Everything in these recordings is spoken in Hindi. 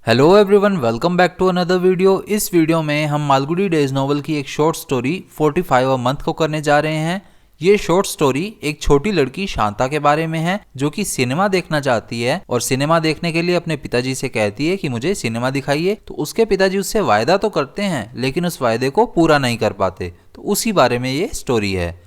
Hello everyone, welcome back to another video. इस वीडियो में हम मालगुडी डेज नॉवल की एक शॉर्ट स्टोरी 45 अ मंथ को करने जा रहे हैं। ये शॉर्ट स्टोरी एक छोटी लड़की शांता के बारे में है जो कि सिनेमा देखना चाहती है और सिनेमा देखने के लिए अपने पिताजी से कहती है कि मुझे सिनेमा दिखाइए। तो उसके पिताजी उससे वायदा तो करते हैं लेकिन उस वायदे को पूरा नहीं कर पाते। तो उसी बारे में ये स्टोरी है।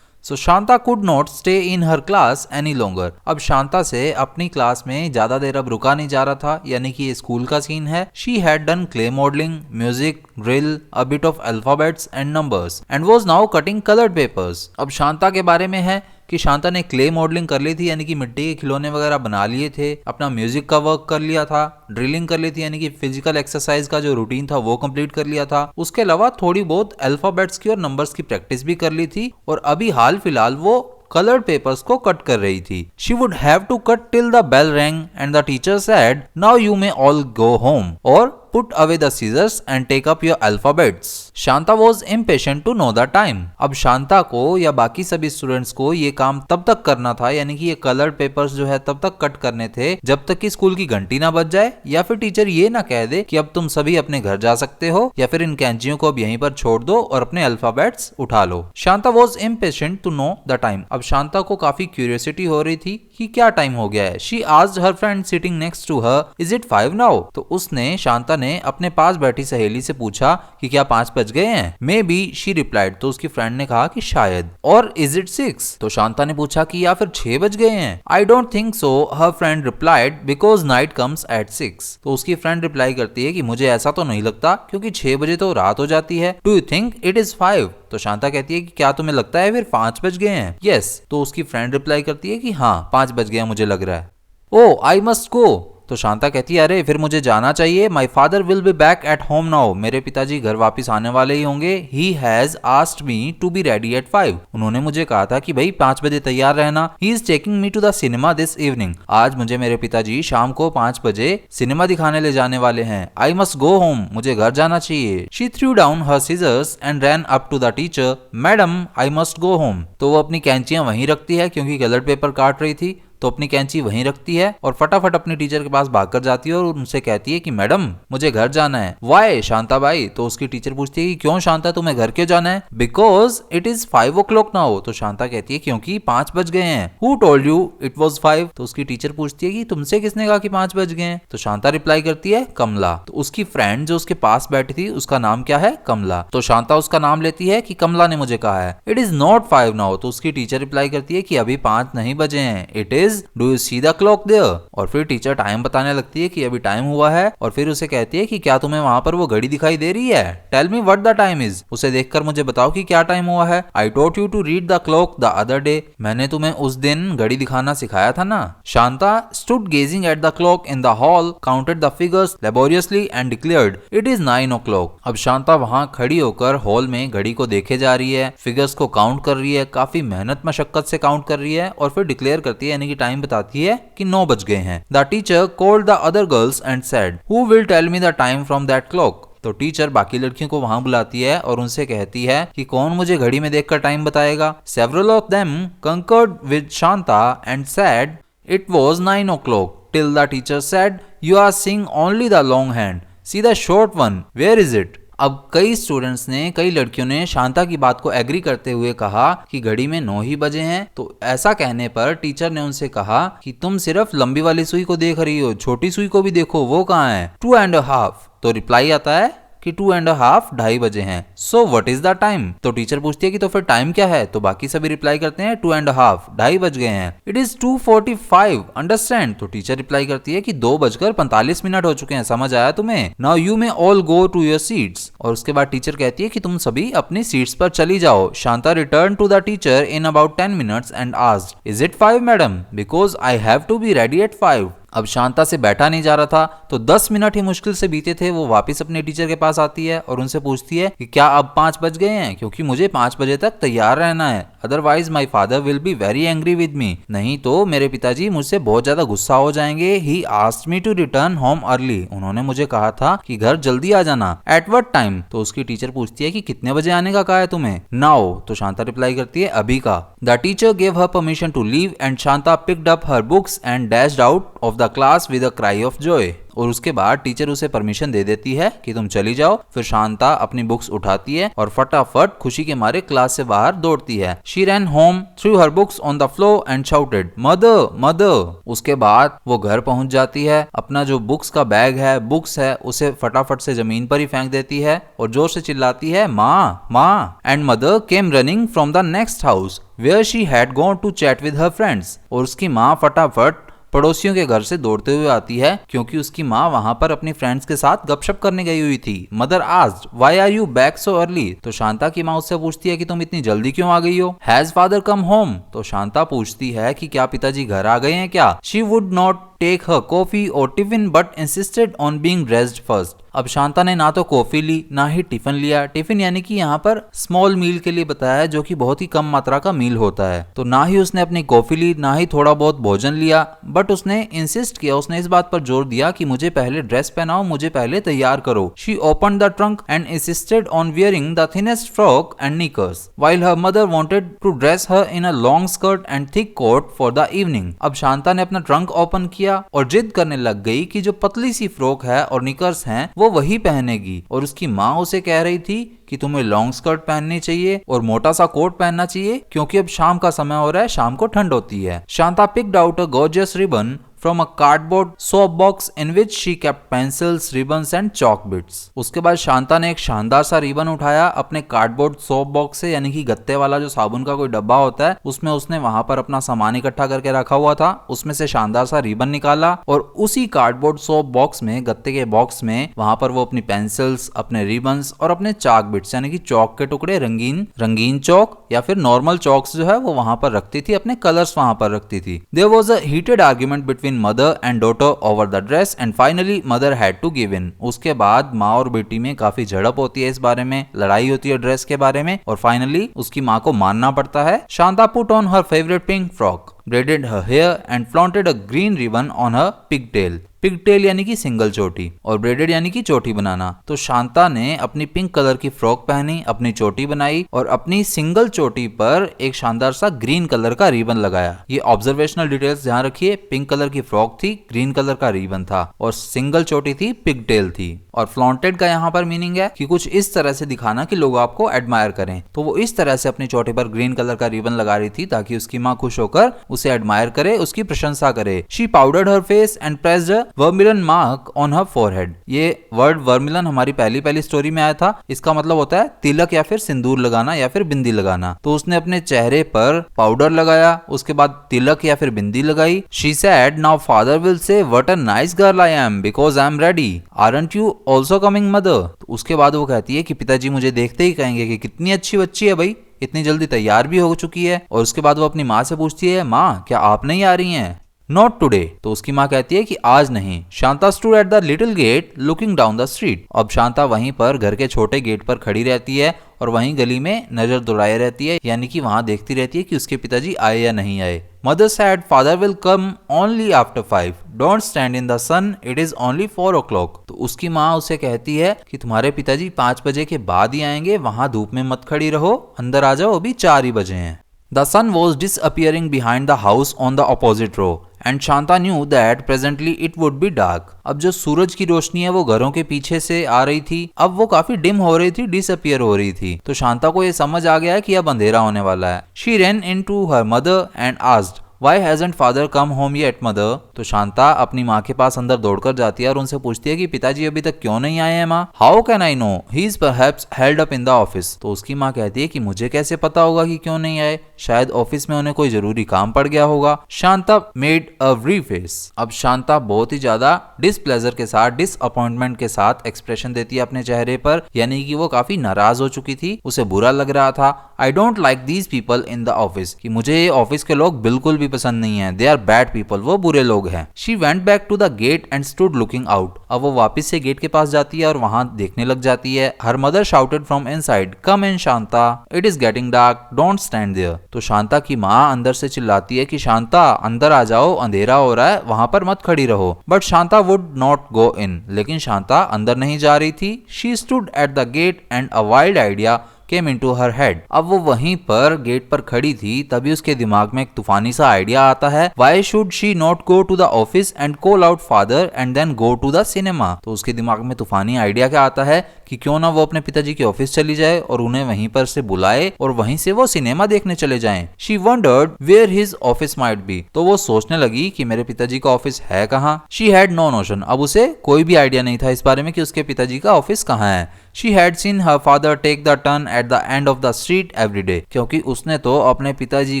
So Shanta could not stay in her class any longer. अब शांता से अपनी क्लास में ज्यादा देर अब रुका नहीं जा रहा था, यानी कि ये स्कूल का सीन है। She had done clay modelling, music, drill, a bit of alphabets and numbers and was now cutting coloured papers. अब शांता के बारे में है कि शांता ने क्ले मॉडलिंग कर ली थी, यानी कि मिट्टी के खिलौने वगैरह बना लिए थे। अपना म्यूजिक का वर्क कर लिया था, ड्रिलिंग कर ली थी, यानी कि फिजिकल एक्सरसाइज का जो रूटीन था वो कंप्लीट कर लिया था। उसके अलावा थोड़ी बहुत अल्फाबेट्स की और नंबर्स की प्रैक्टिस भी कर ली थी और अभी हाल फिलहाल वो कलर्ड पेपर्स को कट कर रही थी। She would have to cut till the bell rang and the teacher said now you may all go home और put away the scissors and take up your alphabets. Shanta was impatient to know the time. अब शांता को या बाकी सभी स्टूडेंट्स को ये काम तब तक करना था, यानी कि ये कलर्ड पेपर्स जो है तब तक कट करने थे जब तक कि स्कूल की घंटी ना बज जाए या फिर टीचर ये ना कह दे कि अब तुम सभी अपने घर जा सकते हो या फिर इन कैंचियों को अब यहीं पर छोड़ दो और अपने अल्फाबेट्स उठा लो। Shanta was impatient to know the time. अब शांता को काफी क्यूरियोसिटी हो रही थी कि क्या टाइम हो गया है। She asked her friend sitting next to her, is it 5 now? तो उसने शांता ने अपने पास बैठी सहेली से पूछा कि क्या 5 बज गए हैं। मे बी शी रिप्लाइड, तो उसकी फ्रेंड ने कहा कि शायद। और इज इट 6? तो शांता ने पूछा कि या फिर 6 बज गए हैं। I don't think so, her friend replied, because night comes at 6। तो उसकी फ्रेंड रिप्लाई करती है कि मुझे ऐसा तो नहीं लगता क्योंकि 6 बजे तो रात हो जाती है। Do you think it is 5? तो शांता कहती है कि क्या तुम्हें लगता है फिर 5 बज गए हैं? यस। तो उसकी फ्रेंड रिप्लाई करती है कि हाँ 5 बज गया मुझे लग रहा है। Oh I must go. तो शांता कहती है अरे फिर मुझे जाना चाहिए। My father will be back at home now. मेरे पिताजी घर वापस आने वाले ही होंगे। He has asked me to be ready at 5। उन्होंने मुझे कहा था कि भाई 5 बजे तैयार रहना। He is taking me to the cinema this evening. आज मुझे मेरे पिताजी शाम को 5 बजे सिनेमा दिखाने ले जाने वाले हैं। I must go home. मुझे घर जाना चाहिए। She threw down her scissors and ran up to the teacher. Madam I must go home. तो वो अपनी कैंचियां वहीं रखती है क्योंकि कलर्ड पेपर काट रही थी, तो अपनी कैंची वहीं रखती है और फटाफट अपनी टीचर के पास भागकर जाती है और उनसे कहती है कि मैडम मुझे घर जाना है। Why Shanta why? तो उसकी टीचर पूछती है कि क्यों शांता तुम्हें घर क्यों जाना है? Because it is 5 o'clock now. तो शांता कहती है क्योंकि 5 बज गए हैं। Who told you it was 5? तो उसकी टीचर पूछती है कि तुमसे किसने कहा कि 5 बज गए हैं? तो शांता रिप्लाई करती है कमला। तो उसकी फ्रेंड जो उसके पास बैठी थी उसका नाम क्या है? कमला। तो शांता उसका नाम लेती है कि कमला ने मुझे कहा है। It is not 5 now. तो उसकी टीचर रिप्लाई करती है कि अभी 5 नहीं बजे हैं। It is, do you see the clock there? और फिर टीचर टाइम बताने लगती है कि अभी टाइम हुआ है और फिर उसे कहती है कि क्या तुम्हें वहां पर वो घड़ी दिखाई दे रही है? Tell me what the time is. उसे देखकर मुझे बताओ कि क्या टाइम हुआ है। I taught you to read the clock the other day. मैंने तुम्हें उस दिन घड़ी दिखाना सिखाया था ना। Shanta stood gazing at the clock in the hall, counted the figures laboriously and declared it is 9 o'clock। अब शांता वहां खड़ी होकर हॉल में घड़ी को देखे जा रही है, फिगर्स को काउंट कर रही है, काफी मेहनत मशक्कत से काउंट कर रही है और फिर डिक्लेयर करती है, यानी कि टाइम बताती है कि 9 बज गए हैं। The teacher called the other girls and said who will tell me the time from that clock. तो टीचर बाकी लड़कियों को वहां बुलाती है और उनसे कहती है कि कौन मुझे घड़ी में देखकर टाइम बताएगा। Several of them conquered with Shanta and said it was 9 o'clock till the teacher said you are seeing only the long hand, see the short one, where is it? अब कई स्टूडेंट्स ने, कई लड़कियों ने शांता की बात को एग्री करते हुए कहा कि घड़ी में 9 ही बजे हैं। तो ऐसा कहने पर टीचर ने उनसे कहा कि तुम सिर्फ लंबी वाली सुई को देख रही हो, छोटी सुई को भी देखो, वो कहाँ है? 2.5। तो रिप्लाई आता है कि 2.5 ढाई बजे हैं। So what is the time? तो टीचर पूछती है कि तो फिर टाइम क्या है? तो बाकी सभी रिप्लाई करते हैं 2.5 ढाई बज गए हैं। It is 2:45 understand? तो टीचर रिप्लाई करती है कि 2:45 हो चुके हैं, समझ आया तुम्हें? Now you may all go to your seats. और उसके बाद टीचर कहती है कि तुम सभी अपनी सीट्स पर चली जाओ। Shanta return to the teacher in about 10 minutes and asked is it 5 madam? Because I have to be ready at 5। अब शांता से बैठा नहीं जा रहा था, तो 10 मिनट ही मुश्किल से बीते थे। वो वापस अपने टीचर के पास आती है और उनसे पूछती है कि क्या अब 5 बज गए हैं, क्योंकि मुझे 5 बजे तक तैयार रहना है, otherwise my father will be very angry with me, नहीं तो मेरे पिताजी मुझसे बहुत ज्यादा गुस्सा हो जाएंगे। He asked me to return home early, उन्होंने मुझे कहा था कि घर जल्दी आ जाना। At what time? तो उसकी टीचर पूछती है कि कितने बजे आने का कहा है तुम्हें? नाउ, तो शांता रिप्लाई करती है अभी का। The teacher gave her permission to leave and Shanta picked up her books and dashed out of the the class with a cry of joy. और उसके बाद टीचर उसे परमिशन दे देती है कि तुम चली जाओ। फिर शांता अपनी बुक्स उठाती है और फटाफट खुशी के मारे क्लास से बाहर दौड़ती है। She rain home, through her books on the floor and shouted mother mother. उसके बाद वो घर पहुंच जाती है, अपना जो बुक्स का बैग है, बुक्स है, उसे फटाफट से जमीन पर ही फेंक देती है और जोर से चिल्लाती है माँ माँ। And mother came running from the next house where she had gone to chat with her friends. और उसकी माँ फटाफट पड़ोसियों के घर से दौड़ते हुए आती है क्योंकि उसकी माँ वहां पर अपनी फ्रेंड्स के साथ गपशप करने गई हुई थी। Mother asked why are you back so early. तो शांता की माँ उससे पूछती है कि तुम इतनी जल्दी क्यों आ गई हो। Has father come home. तो शांता पूछती है कि क्या पिताजी घर आ गए हैं क्या। She would not take her coffee और tiffin but insisted on being dressed first. अब शांता ने ना तो कॉफी ली ना ही टिफिन लिया। टिफिन यानी कि यहाँ पर स्मॉल मील के लिए बताया है, जो कि बहुत ही कम मात्रा का मील होता है। तो ना ही उसने अपनी कॉफी ली ना ही थोड़ा बहुत भोजन लिया, बट उसने इंसिस्ट किया, उसने इस बात पर जोर दिया कि मुझे पहले ड्रेस पहनाओ, मुझे पहले तैयार करो। She opened the trunk and insisted on wearing the thinnest frock and knickers while her mother wanted to dress her in a long skirt and thick coat for the evening. अब शांता ने अपना ट्रंक ओपन किया और जिद करने लग गई कि जो पतली सी फ्रॉक है और निकर्स हैं वो वही पहनेगी। और उसकी माँ उसे कह रही थी कि तुम्हें लॉन्ग स्कर्ट पहननी चाहिए और मोटा सा कोट पहनना चाहिए क्योंकि अब शाम का समय हो रहा है, शाम को ठंड होती है। Shanta picked out a gorgeous ribbon from a cardboard soap box in which she kept pencils, ribbons and chalk bits। उसके बाद शांता ने एक शानदार सा रिबन उठाया अपने कार्डबोर्ड सोप बॉक्स से, यानी कि गत्ते वाला जो साबुन का कोई डब्बा होता है, उसमें उसने वहां पर अपना सामान इकट्ठा करके रखा हुआ था। उसमें से शानदार सा रिबन निकाला और उसी कार्डबोर्ड सोप बॉक्स में, गत्ते के बॉक्स में, वहां पर वो अपनी पेंसिल्स, अपने रिबन्स और अपने चाक बिट्स यानी कि चौक के टुकड़े, रंगीन चौक या फिर नॉर्मल चौक्स जो है वो वहां पर रखती थी, अपने कलर्स वहां पर रखती थी। There was a heated argument between mother and daughter over the dress and finally mother had to give in. उसके बाद माँ और बेटी में काफी झड़प होती है, इस बारे में लड़ाई होती है ड्रेस के बारे में, और फाइनली उसकी माँ को मानना पड़ता है। Shanta put on her favourite pink frock, braided her hair and flaunted a green ribbon on her pigtail। Pigtail यानी कि सिंगल चोटी और ब्रेडेड यानी कि चोटी बनाना। तो शांता ने अपनी पिंक कलर की फ्रॉक पहनी, अपनी चोटी बनाई और अपनी सिंगल चोटी पर एक शानदार सा ग्रीन कलर का रिबन लगाया। ये ऑब्जर्वेशनल डिटेल्स ध्यान रखिए, पिंक कलर की फ्रॉक थी, ग्रीन कलर का रिबन था और सिंगल चोटी थी, पिगटेल थी। और फ्लॉन्टेड का यहाँ पर मीनिंग है कि कुछ इस तरह से दिखाना कि लोग आपको एडमायर करें। तो वो इस तरह से अपनी चोटी पर ग्रीन कलर का रिबन लगा रही थी ताकि उसकी माँ खुश होकर उसे एडमायर करे, उसकी प्रशंसा करे। She powdered her face and pressed vermilion mark on her forehead. ये वर्ड वर्मिलन हमारी पहली स्टोरी में आया था। इसका मतलब होता है तिलक या फिर सिंदूर लगाना या फिर बिंदी लगाना। तो उसने अपने चेहरे पर पाउडर लगाया, उसके बाद तिलक या फिर बिंदी लगाई। She said now father will say what a nice girl I am because I am ready, aren't you also coming mother. तो उसके बाद वो कहती है कि पिताजी मुझे देखते ही कहेंगे कि कितनी अच्छी बच्ची है भाई, इतनी जल्दी तैयार भी हो चुकी है। और उसके बाद वो अपनी माँ से पूछती है, माँ क्या आप नहीं आ रही हैं? Not today. तो उसकी माँ कहती है कि आज नहीं। Shanta stood at the little gate looking down the street. अब शांता वहीं पर घर के छोटे गेट पर खड़ी रहती है और वहीं गली में नजर दौड़ाए रहती है, यानी कि वहां देखती रहती है कि उसके पिताजी आए या नहीं आए। Mother said father will come only after 5, don't stand in the sun, it is only 4 o'clock। तो उसकी माँ उसे कहती है कि तुम्हारे पिताजी 5 बजे के बाद ही आएंगे, वहां धूप में मत खड़ी रहो, अंदर आ जाओ, अभी 4 ही बजे हैं। The sun was disappearing behind the house on the opposite row and Shanta knew that presently it would be dark। अब जो सूरज की रोशनी है वो घरों के पीछे से आ रही थी, अब वो काफी डिम हो रही थी, डिसअपियर हो रही थी। तो शांता को ये समझ आ गया कि अब अंधेरा होने वाला है। She ran into her mother and asked Why hasn't father come home yet, mother? तो शांता अपनी माँ के पास अंदर दौड़कर जाती है और उनसे पूछती है कि पिताजी अभी तक क्यों नहीं आए हैं माँ? How can I know? He is perhaps held up in the office। तो उसकी माँ कहती है कि मुझे कैसे पता होगा कि क्यों नहीं आए, शायद ऑफिस में उन्हें कोई जरूरी काम पड़ गया होगा। Shanta made a very face. अब शांता बहुत ही ज्यादा डिसप्लेजर के साथ, डिसअपॉइंटमेंट के साथ एक्सप्रेशन देती है अपने चेहरे पर, यानी कि वो काफी नाराज हो चुकी थी, उसे बुरा लग रहा था। I don't like these people in the office, कि मुझे ये ऑफिस के लोग बिल्कुल भी पसंद नहीं है, दे आर बैड पीपल, वो बुरे लोग हैं। She went back to the gate and stood looking out. अब वो वापस से गेट के पास जाती है और वहां देखने लग जाती है। Her mother shouted from inside, come in Shanta, it is getting dark, don't stand there. तो शांता की माँ अंदर से चिल्लाती है कि शांता अंदर आ जाओ, अंधेरा हो रहा है, वहां पर मत खड़ी रहो। But Shanta would not go in, लेकिन शांता अंदर नहीं जा रही थी। She stood at the gate and a wild idea came into her head. अब वो वहीं पर गेट पर खड़ी थी, तभी उसके दिमाग में एक तूफानी सा आइडिया आता है. Why should she not go to the office and call out father and then go to the cinema? तो उसके दिमाग में तूफानी आइडिया क्या आता है कि क्यों ना वो अपने पिताजी के ऑफिस चली जाए और उन्हें वहीं पर से बुलाए और वहीं से वो सिनेमा देखने चले जाएं. She wondered where his office might be. तो वो सोचने लगी कि मेरे पिताजी का ऑफिस है कहाँ. She had no notion. अब उसे कोई भी आइडिया नहीं था इस बारे में कि उसके पिताजी का ऑफिस कहाँ है. She had seen her father take the turn at the end of the street every day. क्योंकि उसने तो अपने पिताजी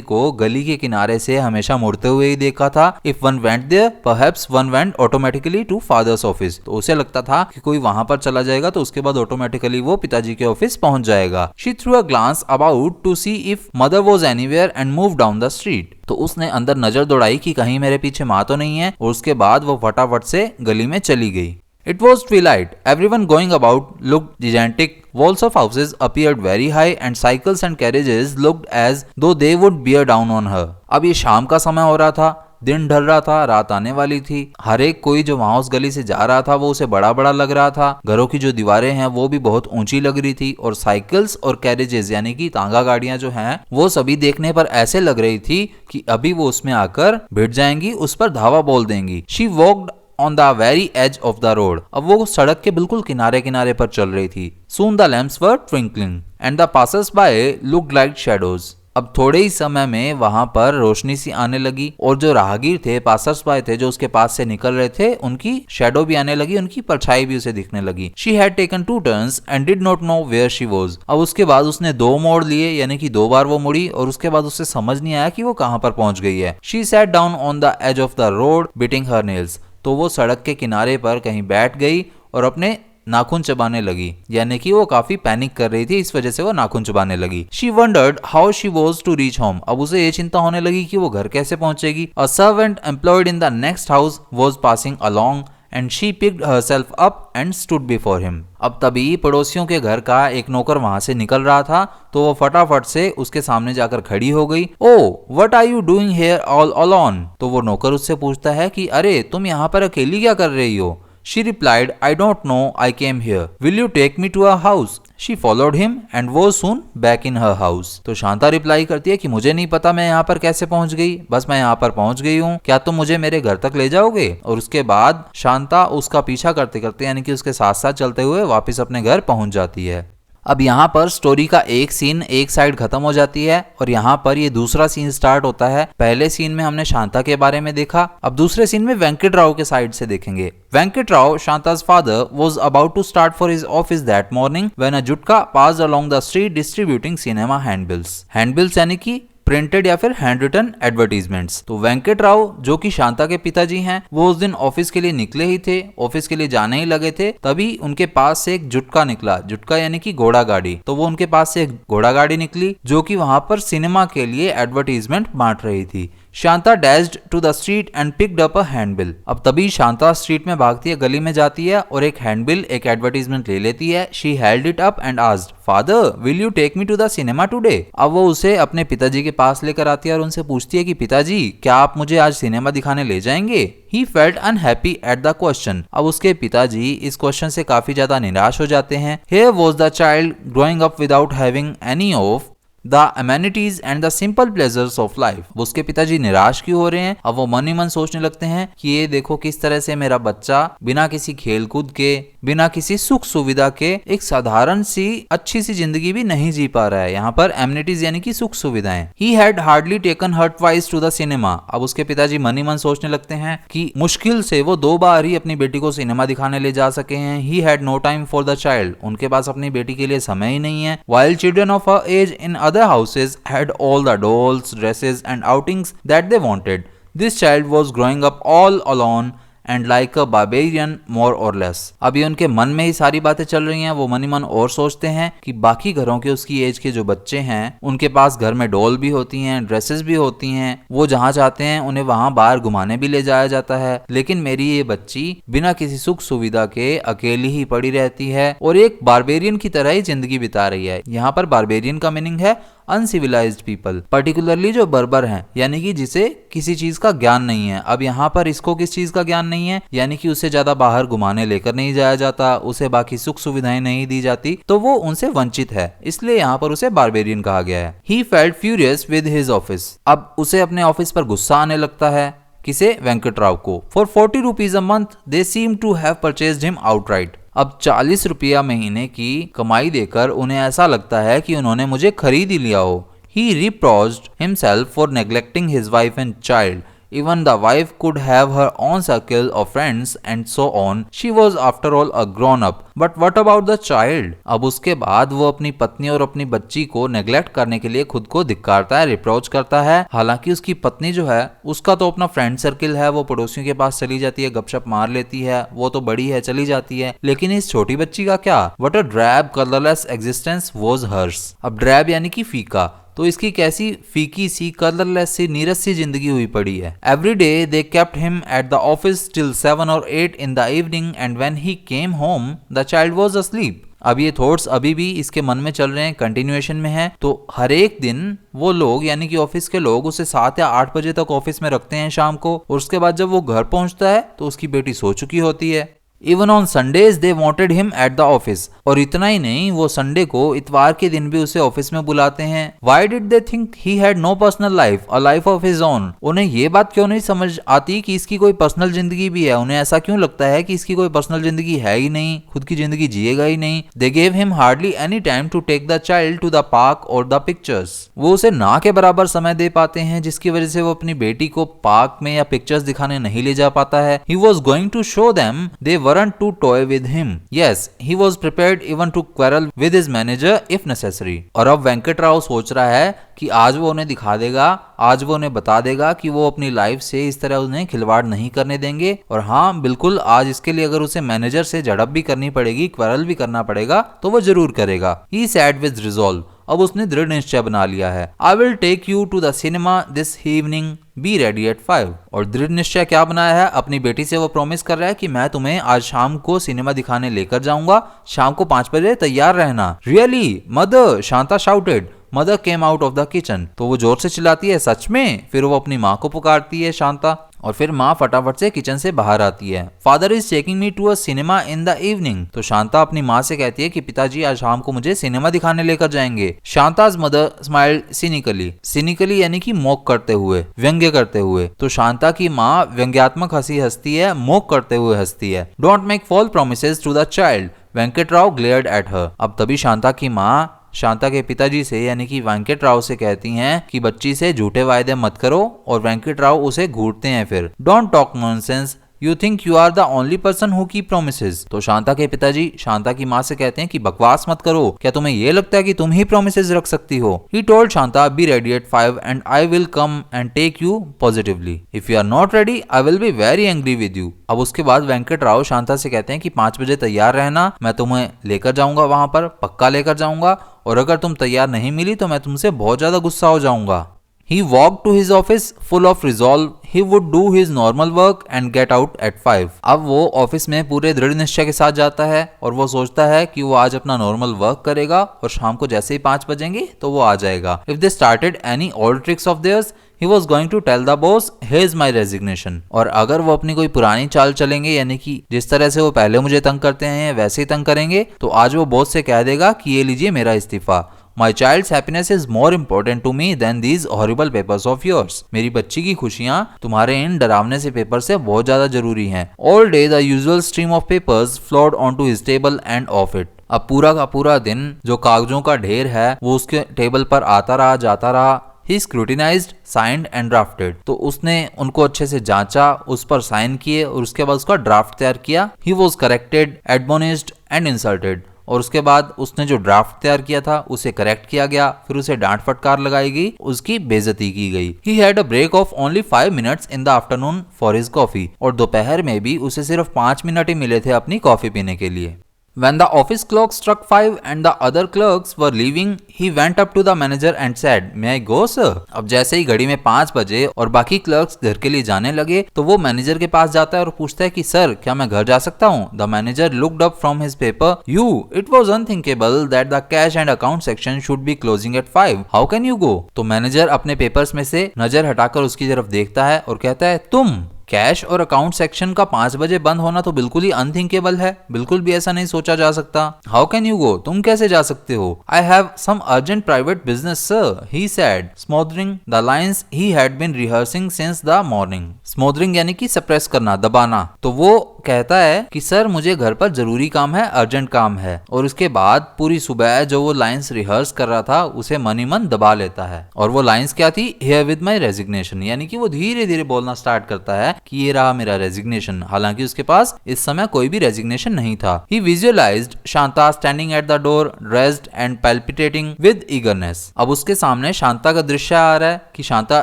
को गली के किनारे से हमेशा मुड़ते हुए ही देखा था. If one went there, perhaps one went automatically to father's office. तो उसे लगता था कि कोई वहां पर चला जाएगा तो उसके बाद ऑटोमेटिकली वो पिताजी के ऑफिस पहुंच जाएगा. She threw a glance about to see if mother was anywhere and moved down the street. तो उसने अंदर नजर दौड़ाई कि कहीं मेरे पीछे माँ तो नहीं है और उसके बाद वो फटाफट से गली में चली गई. It was twilight. Everyone going about looked gigantic. Walls of houses appeared very high and cycles and carriages looked as though they would bear down on her. अब ये शाम का समय हो रहा था, दिन ढल रहा था, रात आने वाली थी. हर एक कोई जो वहां उस गली से जा रहा था वो उसे बड़ा बड़ा लग रहा था. घरों की जो दीवारें हैं वो भी बहुत ऊंची लग रही थी और साइकिल्स और कैरेजेस यानी कि तांगा गाड़ियां जो हैं वो सभी देखने पर ऐसे लग रही थी कि अभी वो उसमें आकर भिड़ जाएंगी, उस पर धावा बोल देंगी. She walked on the very edge of the road. अब वो सड़क के बिल्कुल किनारे किनारे पर चल रही थी. Soon the lamps were twinkling and the passers-by looked like shadows. अब थोड़े ही समय में वहां पर रोशनी सी आने लगी और जो राहगीर थे, पासर्स बाय थे जो उसके पास से निकल रहे थे, उनकी शैडो भी आने लगी, उनकी परछाई भी उसे दिखने लगी. She had taken 2 turns and did not know where she was. अब उसके बाद उसने 2 मोड़ लिए यानी कि 2 बार वो मुड़ी और उसके बाद उसे समझ नहीं आया कि वो कहां पर पहुंच गई है. She sat down on the edge of the road beating her nails. तो वो सड़क के किनारे पर कहीं बैठ गई और अपने नाखून चबाने लगी, यानी कि वो काफी पैनिक कर रही थी, इस वजह से वो नाखून चबाने लगी. She wondered how she was to reach home. अब उसे ये चिंता होने लगी कि वो घर कैसे पहुंचेगी. A servant employed in the next house was passing along and she picked herself up and stood before him. अब तभी पड़ोसियों के घर का एक नौकर वहां से निकल रहा था तो वो फटाफट से उसके सामने जाकर खड़ी हो गई. Oh, what are you doing here all alone? तो वो नौकर उससे पूछता है कि अरे तुम यहाँ पर अकेली क्या कर रही हो. She replied, I don't know, I came here. Will you take me to a house? She followed him and was soon back in her house. तो शांता रिप्लाई करती है कि मुझे नहीं पता मैं यहाँ पर कैसे पहुंच गई, बस मैं यहाँ पर पहुंच गई हूँ, क्या तुम मुझे मेरे घर तक ले जाओगे. और उसके बाद शांता उसका पीछा करते करते यानी कि उसके साथ साथ चलते हुए वापस अपने घर पहुंच जाती है. अब यहाँ पर स्टोरी का एक सीन एक साइड खत्म हो जाती है और यहाँ पर ये दूसरा सीन स्टार्ट होता है. पहले सीन में हमने शांता के बारे में देखा, अब दूसरे सीन में वेंकट राव के साइड से देखेंगे. Venkat Rao, Shanta's father, was about to start for his office that morning when a jutka passed along the street distributing cinema handbills. Handbills यानी कि प्रिंटेड या फिर हैंड रिटन एडवर्टीजमेंट्स. तो वेंकट राव जो कि शांता के पिताजी हैं, वो उस दिन ऑफिस के लिए निकले ही थे, ऑफिस के लिए जाने ही लगे थे, तभी उनके पास से एक जुटका निकला. जुटका यानी कि घोड़ा गाड़ी. तो वो उनके पास से एक घोड़ा गाड़ी निकली जो कि वहां पर सिनेमा के लिए एडवर्टीजमेंट बांट रही थी. Shanta dashed to the street and picked up a handbill. अब तभी शांता स्ट्रीट में भागती है, गली में जाती है और एक हैंडबिल, एक एडवर्टीजमेंट ले लेती है. She held it up and asked, father will you take me to the cinema today. अब वो उसे अपने पिताजी के पास लेकर आती है और उनसे पूछती है कि पिताजी क्या आप मुझे आज सिनेमा दिखाने ले जाएंगे. He felt unhappy at the question. अब उसके पिताजी इस क्वेश्चन से काफी ज्यादा निराश हो जाते हैं. Here was the child growing up without having any of the amenities and the simple pleasures of life. उसके पिताजी निराश क्यों हो रहे हैं. अब वो मन ही मन सोचने लगते हैं कि ये देखो किस तरह से मेरा बच्चा बिना किसी खेल कूद के, बिना किसी सुख सुविधा के एक साधारण सी अच्छी सी जिंदगी भी नहीं जी पा रहा है. यहाँ पर एमिनिटीज यानी कि सुख सुविधाएं. He had hardly taken her twice to the cinema. अब उसके पिताजी मन ही मन सोचने लगते हैं कि मुश्किल से वो 2 बार ही अपनी बेटी को सिनेमा दिखाने ले जा सके हैं. He had no time for the child. उनके पास अपनी बेटी के लिए समय ही नहीं है. While children of her age in other houses had all the dolls, dresses and outings that they wanted, this child was growing up all alone and like a barbarian more or less. अभी उनके मन में ही सारी बातें चल रही हैं. वो मन ही मन और सोचते हैं कि बाकी घरों के उसकी एज के जो बच्चे हैं उनके पास घर में डॉल भी होती हैं, ड्रेसेस भी होती हैं, वो जहाँ चाहते हैं उन्हें वहां बाहर घुमाने भी ले जाया जाता है. लेकिन मेरी ये बच्ची बिना किसी सुख सुविधा के अकेली ही पड़ी रहती है और एक बारबेरियन की तरह ही जिंदगी बिता रही है. यहाँ पर बारबेरियन का मीनिंग है अनसिविलाइज्ड पीपल, पर्टिकुलरली जो बर्बर हैं, यानी कि जिसे किसी चीज का ज्ञान नहीं है। अब यहाँ पर इसको किस चीज का ज्ञान नहीं है, यानी कि उसे ज्यादा बाहर घुमाने लेकर नहीं जाया जाता, उसे बाकी सुख सुविधाएं नहीं दी जाती, तो वो उनसे वंचित है, इसलिए यहाँ पर उसे बारबेरियन कहा गया है। He felt furious with his office, अब उसे अपने ऑफिस पर गुस्सा आने लगता है। किसे? वेंकट राव को। For 40 rupees a month they seem to have purchased him outright, अब 40 रुपया महीने की कमाई देकर उन्हें ऐसा लगता है कि उन्होंने मुझे खरीद ही लिया हो। He reproached himself for neglecting his wife and child. Even the wife could have her own circle of friends and so on. She was after all a grown up. But what about the child? अब उसके बाद वो अपनी पत्नी और अपनी बच्ची को नेग्लेक्ट करने के लिए खुद को धिक्कारता है, रिप्रोच करता है। हालांकि उसकी पत्नी जो है उसका तो अपना फ्रेंड सर्किल है, वो पड़ोसियों के पास चली जाती है, गपशप मार लेती है, वो तो बड़ी है, चली जाती है। लेकिन इस छोटी बच्ची का क्या? What a drab colorless existence was hers. अब ड्रैब यानी कि फीका, तो इसकी कैसी फीकी सी कलरलेस सी नीरस सी जिंदगी हुई पड़ी है। Every day they kept him at the office till 7 or 8 in the evening and when he came home the child was asleep. अब ये थॉट्स अभी भी इसके मन में चल रहे हैं, कंटिन्यूएशन में है। तो हर एक दिन वो लोग यानी कि ऑफिस के लोग उसे 7 या 8 बजे तक ऑफिस में रखते हैं शाम को, और उसके बाद जब वो घर पहुंचता है तो उसकी बेटी सो चुकी होती है। Even on Sundays they wanted him at the office, और इतना ही नहीं, वो संडे को इतवार के दिन भी उसे ऑफिस में बुलाते हैं। Why did they think he had no personal life, a life of his own? उन्हें ये बात क्यों नहीं समझ आती कि इसकी कोई पर्सनल जिंदगी भी है? उन्हें ऐसा क्यों लगता है कि इसकी कोई पर्सनल जिंदगी है ही नहीं, खुद की जिंदगी जिएगा ही नहीं? They gave him hardly any time to take the child to the park और द पिक्चर्स, वो उसे ना के बराबर समय दे पाते हैं, जिसकी वजह से वो अपनी बेटी को पार्क में या पिक्चर्स दिखाने नहीं ले जा पाता है। He was going to show them they weren't to toy with him. Yes, he was prepared even to quarrel with his manager if necessary. और अब वेंकट राव सोच रहा है कि आज वो उन्हें दिखा देगा, आज वो उन्हें बता देगा कि वो अपनी लाइफ से इस तरह उन्हें खिलवाड़ नहीं करने देंगे। और हाँ बिल्कुल, आज इसके लिए अगर उसे मैनेजर से झड़प भी करनी पड़ेगी, क्वारल भी करना पड़ेगा, तो वो जरूर करेगा। He said with resolve, अब उसने दृढ़ निश्चय बना लिया है। I will take you to the cinema this evening. Be ready at 5. और दृढ़ निश्चय क्या बनाया है? अपनी बेटी से वो प्रॉमिस कर रहा है कि मैं तुम्हें आज शाम को सिनेमा दिखाने लेकर जाऊंगा, शाम को 5 बजे तैयार रहना। Really, mother, Shanta shouted. Mother came out of the kitchen, तो वो जोर से चिल्लाती है, सच में? फिर वो अपनी माँ को पुकारती है शांता, और फिर माँ फटाफट से किचन से बाहर आती है। Father is taking me to a cinema in the evening, तो शांता अपनी माँ से कहती है कि पिताजी आज शाम को मुझे सिनेमा दिखाने लेकर जाएंगे। शांताज मदर स्माइल्ड सिनिकली, सिनिकली यानी कि मोक करते हुए, व्यंग्य करते हुए। तो शांता की माँ व्यंग्यात्मक हंसी हंसती है, मोक करते हुए हंसती है। Don't make false promises to the child, Venkat Rao glared at her. अब तभी शांता की माँ शांता के पिताजी से यानी कि वेंकट राव से कहती हैं कि बच्ची से झूठे वायदे मत करो, और वेंकट राव उसे घूरते हैं फिर। Don't talk nonsense, you think you are the only person who keep promises. तो शांता के पिताजी शांता की माँ से कहते हैं कि बकवास मत करो, क्या तुम्हें ये लगता है कि तुम ही प्रोमिसेस रख सकती हो? He told Shanta be ready at 5 and I will come and take you positively. If you are not ready I will be very angry with you. अब उसके बाद वेंकट राव शांता से कहते हैं कि 5 बजे तैयार रहना, मैं तुम्हें लेकर जाऊंगा वहां पर, पक्का लेकर जाऊंगा, और अगर तुम तैयार नहीं मिली तो मैं तुमसे बहुत ज्यादा गुस्सा हो जाऊंगा। He walked to his office full of resolve. He would do his normal work and get out at 5. अब वो ऑफिस में पूरे दृढ़ निश्चय के साथ जाता है, और वो सोचता है कि वो आज अपना नॉर्मल वर्क करेगा, और शाम को जैसे ही 5 बजेंगे तो वो आ जाएगा। If they started any old tricks of theirs, he was going to tell the boss, here's my resignation. और अगर वो अपनी कोई पुरानी चाल चलेंगे, यानी कि जिस तरह से वो पहले मुझे तंग करते हैं वैसे ही तंग करेंगे, तो आज वो बॉस से कह देगा कि ये लीजिए मेरा इस्तीफा। My child's happiness is more important to me than these horrible papers of yours. मेरी बच्ची की खुशियाँ तुम्हारे इन डरावने से पेपर से बहुत ज्यादा जरूरी हैं। All day the usual stream of papers flowed onto his table and off it. अब पूरा का पूरा दिन जो कागजों का ढेर है वो उसके टेबल पर आता रहा, जाता रहा। He scrutinized, signed and drafted. तो उसने उनको अच्छे से जांचा, उस पर साइन किए, और उसके बाद उसका ड्राफ्ट तैयार किया। He was corrected, admonished and insulted. और उसके बाद उसने जो ड्राफ्ट तैयार किया था उसे करेक्ट किया गया, फिर उसे डांट फटकार लगाई गई, उसकी बेइज्जती की गई। He had a break of only 5 minutes in the afternoon for his coffee. और दोपहर में भी उसे सिर्फ 5 मिनट ही मिले थे अपनी कॉफी पीने के लिए। When the office clock struck 5 and the other clerks were leaving, he went up to the manager and said, "May I go, sir?" अब जैसे ही घड़ी में 5 बजे और बाकी क्लर्क्स घर के लिए जाने लगे तो वो मैनेजर के पास जाता है और पूछता है कि सर क्या मैं घर जा सकता हूँ? The manager looked up from his paper. You, it was unthinkable that the cash and account section should be closing at 5. How can you go? तो मैनेजर अपने पेपर्स में से नजर हटाकर उसकी तरफ देखता है और कहता है तुम कैश और अकाउंट सेक्शन का 5 बजे बंद होना तो बिल्कुल ही अनथिंकेबल है, बिल्कुल भी ऐसा नहीं सोचा जा सकता। How can you go? तुम कैसे जा सकते हो? I have some urgent private business sir, he said, smothering the lines he had been rehearsing since the morning. Smothering यानी कि सप्रेस करना, दबाना। तो वो कहता है कि सर मुझे घर पर जरूरी काम है, अर्जेंट काम है। और उसके बाद पूरी सुबह जो वो लाइन्स रिहर्स कर रहा था उसे मन ही मन दबा लेता है। और वो लाइन्स क्या थी? हियर विद माई रेजिग्नेशन, यानी कि वो धीरे धीरे बोलना स्टार्ट करता है कि ये रहा मेरा रेजिग्नेशन। हालांकि उसके पास इस समय कोई भी रेजिग्नेशन नहीं था। He visualised Shanta standing at the door, dressed and palpitating with eagerness. अब उसके सामने शांता का दृश्य आ रहा है कि शांता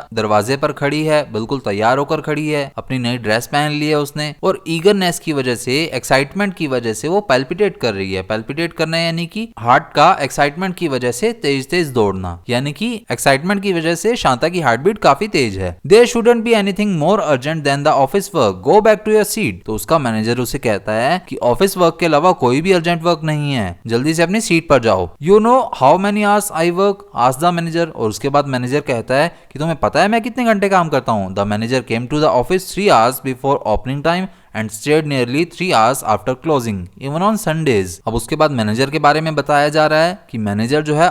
दरवाजे पर खड़ी है, बिल्कुल तैयार होकर खड़ी है, अपनी नई ड्रेस पहन ली है उसने, और ईगरनेस की वजह से, एक्साइटमेंट की वजह से वो पैल्पिटेट कर रही है। पैल्पिटेट करना यानी कि हार्ट का एक्साइटमेंट की वजह से तेज तेज दौड़ना, यानी कि एक्साइटमेंट की वजह से शांता की हार्ट बीट काफी तेज है। There shouldn't be anything more urgent than the office work, go back to your seat. तो उसका मैनेजर उसे कहता है कि ऑफिस वर्क के अलावा कोई भी अर्जेंट वर्क नहीं है, जल्दी से अपनी सीट पर जाओ। You know how many hours I work, asked the manager. और उसके बाद मैनेजर कहता है कि तुम्हें पता है मैं कितने घंटे काम करता हूँ? The manager came to the office 3 hours before opening time and stayed nearly 3 hours after closing, even on Sundays. अब उसके बाद मैनेजर के बारे में बताया जा रहा है कि मैनेजर जो है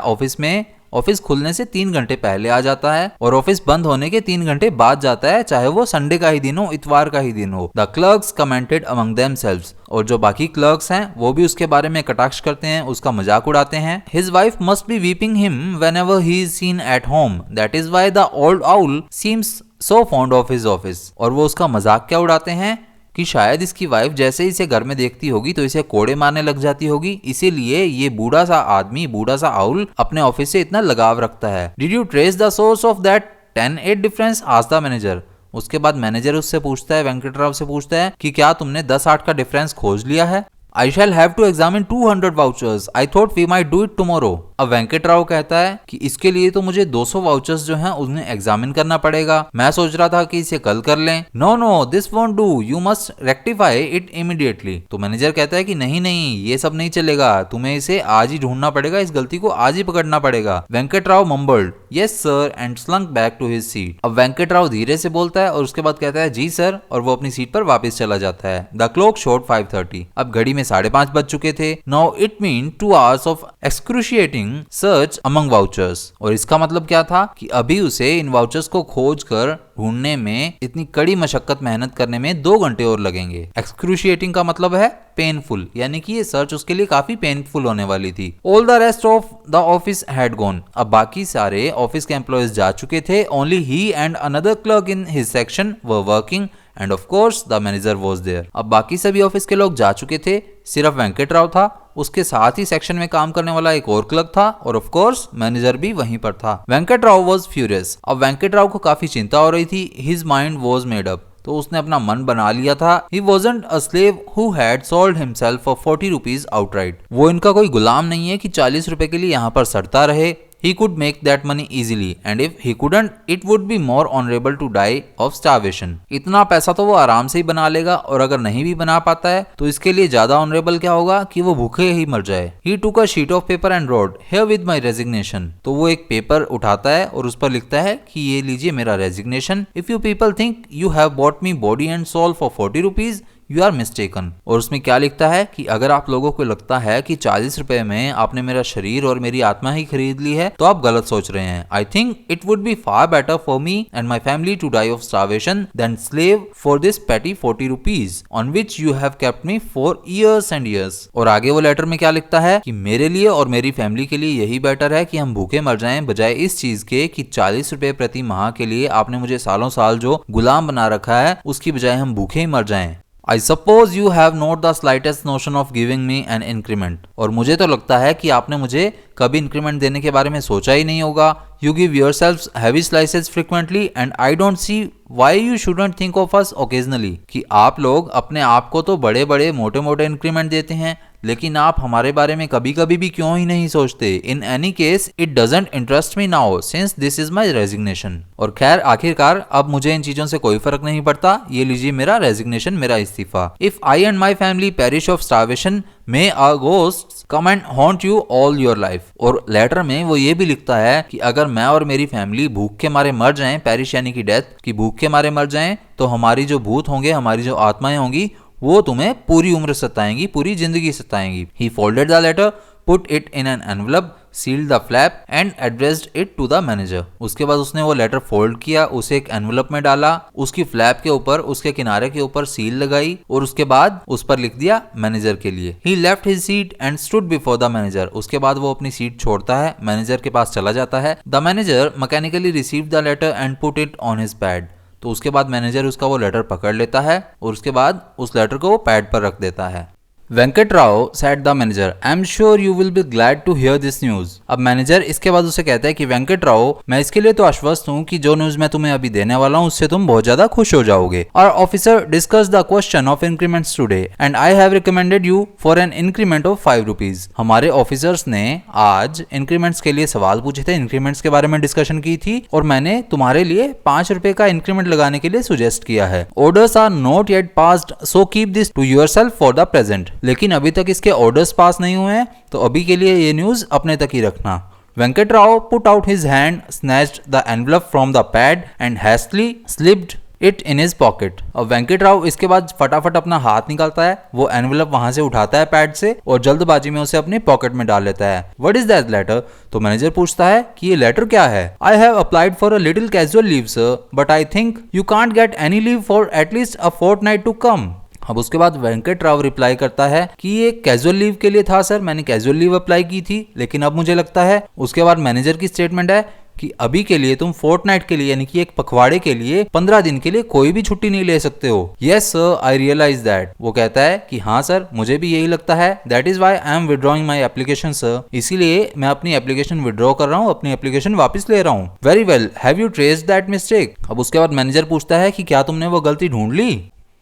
ऑफिस खुलने से 3 घंटे पहले आ जाता है और ऑफिस बंद होने के 3 घंटे बाद जाता है, चाहे वो संडे का ही दिन हो, इतवार का ही दिन हो। The clerks commented among themselves, और जो बाकी क्लर्क्स हैं वो भी उसके बारे में कटाक्ष करते हैं, उसका मजाक उड़ाते हैं। His wife must be weeping him whenever he is seen at home, that is why the old owl seems so fond of his office. और वो उसका मजाक क्या उड़ाते हैं कि शायद इसकी वाइफ जैसे ही इसे घर में देखती होगी तो इसे कोड़े मारने लग जाती होगी, इसीलिए ये बूढ़ा सा आदमी, बूढ़ा सा आउल अपने ऑफिस से इतना लगाव रखता है। Did you trace the source of that 10-8 difference, asked the manager. उसके बाद मैनेजर उससे पूछता है, वेंकटराव से पूछता है कि क्या तुमने 10-8 का डिफरेंस खोज लिया है? I shall have to examine 200 vouchers. I thought we might do it tomorrow. अब वेंकटराव कहता है कि इसके लिए तो मुझे 200 वाउचर्स जो हैं उन्हें एग्जामिन करना पड़ेगा, मैं सोच रहा था कि इसे कल कर लें। No no, this won't do, you must rectify it immediately. तो मैनेजर कहता है कि नहीं नहीं, ये सब नहीं चलेगा, तुम्हें इसे आज ही ढूंढना पड़ेगा, इस गलती को आज ही पकड़ना पड़ेगा। Venkatrao mumbled yes sir and slunk back to his seat. अब वेंकटराव धीरे से बोलता है और उसके बाद कहता है जी सर, और वो अपनी सीट पर वापस चला जाता है। The clock showed 5:30। अब घड़ी में 5:30 बज चुके थे। Now it mean 2 hours of excruciating search among vouchers. और इसका मतलब क्या था कि अभी उसे इन वाउचर्स को खोज कर ढूंढने में, इतनी कड़ी मशक्कत मेहनत करने में 2 घंटे और लगेंगे। एक्सक्रूशिएटिंग का मतलब है पेनफुल, यानी कि ये सर्च उसके लिए काफी पेनफुल होने वाली थी। All the rest of the office had gone. अब बाकी सारे ऑफिस के एम्प्लॉयज जा चुके थे। Only he and another clerk in his section were working and of course the manager was there. अब बाकी सभी ऑफिस के लोग जा चुके थे, सिर्फ वेंकटराव था, उसके साथ ही सेक्शन में काम करने वाला एक और क्लर्क था और ऑफ कोर्स मैनेजर भी वहीं पर था। Venkatrao was furious. अब वेंकटराव को काफी चिंता हो रही थी। His mind was made up, तो उसने अपना मन बना लिया था। He wasn't a slave who had sold himself for 40 rupees outright. वो इनका कोई गुलाम नहीं है कि 40 रुपए के लिए यहाँ पर सड़ता रहे। He could make that money easily, and if he couldn't, it would be more honorable to die of starvation. इतना पैसा तो वो आराम से ही बना लेगा, और अगर नहीं भी बना पाता है तो इसके लिए ज्यादा ऑनरेबल क्या होगा कि वो भूखे ही मर जाए। He took a sheet of paper and wrote, "Here with my resignation." तो वो एक पेपर उठाता है और उस पर लिखता है कि ये लीजिए मेरा resignation. If you people think you have bought me body and soul for 40 rupees, you are mistaken. और उसमें क्या लिखता है कि अगर आप लोगों को लगता है कि 40 रुपए में आपने मेरा शरीर और मेरी आत्मा ही खरीद ली है तो आप गलत सोच रहे हैं। I think it would be far better for me and my family to die of starvation than slave for this petty 40 rupees on which you have kept me for years and years. और आगे वो लेटर में क्या लिखता है कि मेरे लिए और मेरी फैमिली के लिए यही बेटर है कि हम भूखे मर जाएं, बजाय इस चीज के कि 40 रुपए प्रति माह के लिए आपने मुझे सालों साल जो गुलाम बना रखा है उसकी बजाय हम भूखे ही मर जाएं। I suppose you have not the slightest notion of giving me an increment. और मुझे तो लगता है कि आपने मुझे कभी इंक्रीमेंट देने के बारे में सोचा ही नहीं होगा। You give yourselves heavy slices frequently and I don't see why you shouldn't think of us occasionally। कि आप लोग अपने आप को तो बड़े बड़े मोटे मोटे इंक्रीमेंट देते हैं, लेकिन आप हमारे बारे में कभी कभी भी क्यों ही नहीं सोचते। In any case it doesn't interest me now since this is my resignation. और खैर आखिरकार अब मुझे इन चीजों से कोई फर्क नहीं पड़ता, ये लीजिए मेरा रेजिग्नेशन, मेरा इस्तीफा। If I and my family perish of starvation may our ghosts come and haunt you all your life. और लेटर में वो ये भी लिखता है कि अगर मैं और मेरी फैमिली भूख के मारे मर जाएं, पेरिश यानी कि डेथ, कि भूख के मारे मर जाएं, तो हमारी जो भूत होंगे, हमारी जो आत्माएं होंगी, वो तुम्हें पूरी उम्र सताएंगी, पूरी जिंदगी सताएंगी। He folded the letter, put it in an envelope, sealed the flap and addressed it to the manager। उसके बाद उसने वो लेटर फोल्ड किया, उसे एक एनवलप में डाला, उसकी फ्लैप के ऊपर, उसके किनारे के ऊपर सील लगाई और उसके बाद उस पर लिख दिया मैनेजर के लिए। He left his seat and stood before the manager। उसके बाद वो अपनी सीट छोड़ता है, मैनेजर के पास चला जाता है। The manager mechanically received the letter and put it on his pad। तो उसके बाद मैनेजर उसका वो लेटर पकड़ लेता है और उसके बाद उस लेटर को वो पैड पर रख देता है। Venkat Rao said the manager, I am sure you will be glad to hear this news. अब मैनेजर इसके बाद उसे कहता है कि वेंकट राव, मैं इसके लिए तो आश्वस्त हूँ कि जो न्यूज मैं तुम्हें अभी देने वाला हूँ उससे तुम बहुत ज्यादा खुश हो जाओगे। और officer discuss the question of increments today and I have recommended you for an increment of 5 rupees. हमारे ऑफिसर्स ने आज इंक्रीमेंट्स के लिए सवाल पूछे थे, इंक्रीमेंट्स के बारे में डिस्कशन की थी और मैंने तुम्हारे लिए 5 रुपए का इंक्रीमेंट लगाने के लिए सुजेस्ट किया है। Orders are not yet passed so keep this to yourself for the present. लेकिन अभी तक इसके ऑर्डर्स पास नहीं हुए हैं, तो अभी के लिए ये न्यूज अपने तक ही रखना। Venkat Rao put out his hand, snatched the envelope from the pad and hastily slipped it in his pocket. अब वेंकट राव इसके बाद फटाफट अपना हाथ निकालता है, वो एनवलप वहां से उठाता है पैड से और जल्दबाजी में उसे अपनी पॉकेट में डाल लेता है। What is that letter? तो मैनेजर पूछता है कि ये लेटर क्या है। I have applied for a little casual leave sir, but I think you can't get any leave for at least a fortnight to come. अब उसके बाद वेंकट राव रिप्लाई करता है कि ये कैजुअल लीव के लिए था सर, मैंने कैजुअल लीव अप्लाई की थी, लेकिन अब मुझे लगता है। उसके बाद मैनेजर की स्टेटमेंट है कि अभी के लिए तुम फोर्टनाइट के लिए यानी कि एक पखवाड़े के लिए 15 दिन के लिए कोई भी छुट्टी नहीं ले सकते हो। Yes sir, I realise that. वो कहता है कि हाँ सर, मुझे भी यही लगता है। That is why I am withdrawing my application sir. इसीलिए मैं अपनी एप्लीकेशन विड्रॉ कर रहा हूँ, अपनी एप्लीकेशन वापस ले रहा हूँ। Very well, have you traced that mistake? अब उसके बाद मैनेजर पूछता है कि क्या तुमने वो गलती ढूंढ ली?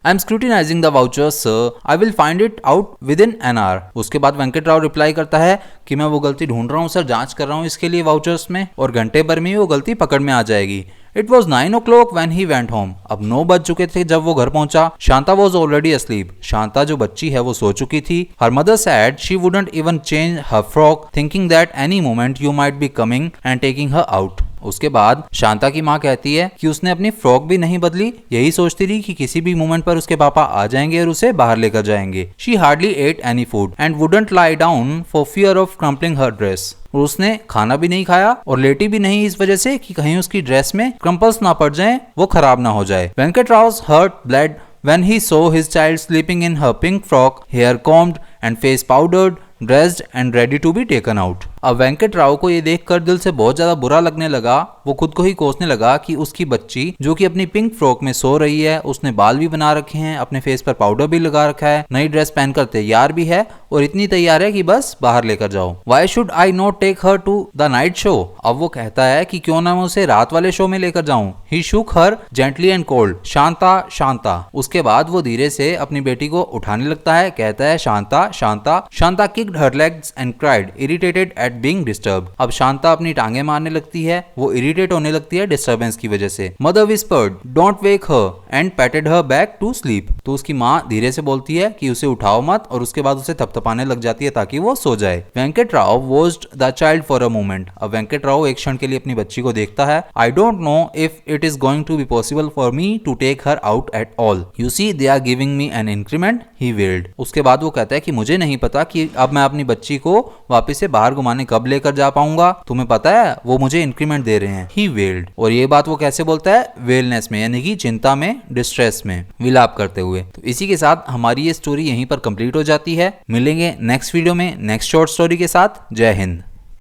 I am scrutinising the vouchers sir, I will find it out within an hour. उसके बाद वेंकट राव रिप्लाई करता है कि मैं वो गलती ढूंढ रहा हूँ सर, जांच कर रहा हूँ इसके लिए वाउचर्स में, और घंटे भर में ही वो गलती पकड़ में आ जाएगी। It was 9 o'clock when he went home। अब 9 बज चुके थे जब वो घर पहुंचा। Shanta was already asleep। Shanta जो बच्ची है वो सो चुकी थी। Her mother said she wouldn't even change her frock, thinking that any moment you might be coming and taking her out। उसके बाद शांता की माँ कहती है कि उसने अपनी फ्रॉक भी नहीं बदली, यही सोचती रही कि किसी भी मोमेंट पर उसके पापा आ जाएंगे और उसे बाहर लेकर जाएंगे। She hardly ate any food and wouldn't lie down for fear of crumpling her dress। और उसने खाना भी नहीं खाया और लेटी भी नहीं इस वजह से कि कहीं उसकी ड्रेस में क्रम्पल्स ना पड़ जाएं, वो खराब ना हो जाए। Venkat Rao's heart bled when he saw his child sleeping in her pink frock, hair combed and face powdered, dressed and ready to be taken out। अब वेंकट राव को ये देखकर दिल से बहुत ज्यादा बुरा लगने लगा। वो खुद को ही कोसने लगा कि उसकी बच्ची जो कि अपनी पिंक फ्रॉक में सो रही है, उसने बाल भी बना रखे हैं, अपने फेस पर पाउडर भी लगा रखा है, नई ड्रेस पहनकर तैयार भी है और इतनी तैयार है कि बस बाहर लेकर जाओ। Why should I not take her to the night show? अब वो कहता है कि क्यों ना मैं उसे रात वाले शो में लेकर जाऊं। He shook her gently and cold। Shanta Shanta. उसके बाद वो धीरे से अपनी बेटी को उठाने लगता है, कहता है Shanta Shanta. Shanta kicked her legs and cried, irritated at being disturbed। अब शांता अपनी टांगे मारने लगती है, वो इरिटेट होने लगती है डिस्टर्बेंस की वजह से। Mother whispered, don't wake her and patted her back to sleep। तो उसकी माँ धीरे से बोलती है कि उसे उठाओ मत और उसके बाद उसे थपथपाने लग जाती है ताकि वो सो जाए। Venkat Rao watched the child for a moment। अब वेंकट राव एक क्षण के लिए अपनी बच्ची को देखता है। I don't know if it is going to be possible for me to take her out at all। You see they are giving me an increment। He wailed। उसके बाद वो कहता है कि मुझे नहीं पता कि अब मैं अपनी बच्ची को वापस से बाहर घुमाने कब लेकर जा पाऊंगा, तुम्हें पता है वो मुझे इंक्रीमेंट दे रहे हैं। He wailed। और ये बात वो कैसे बोलता है? वेलनेस में, यानी कि चिंता में, डिस्ट्रेस में, विलाप करते हुए। तो इसी के साथ हमारी ये स्टोरी यहीं पर कंप्लीट हो जाती है। मिलेंगे नेक्स्ट वीडियो में नेक्स्ट शॉर्ट स्टोरी के साथ। जय हिंद।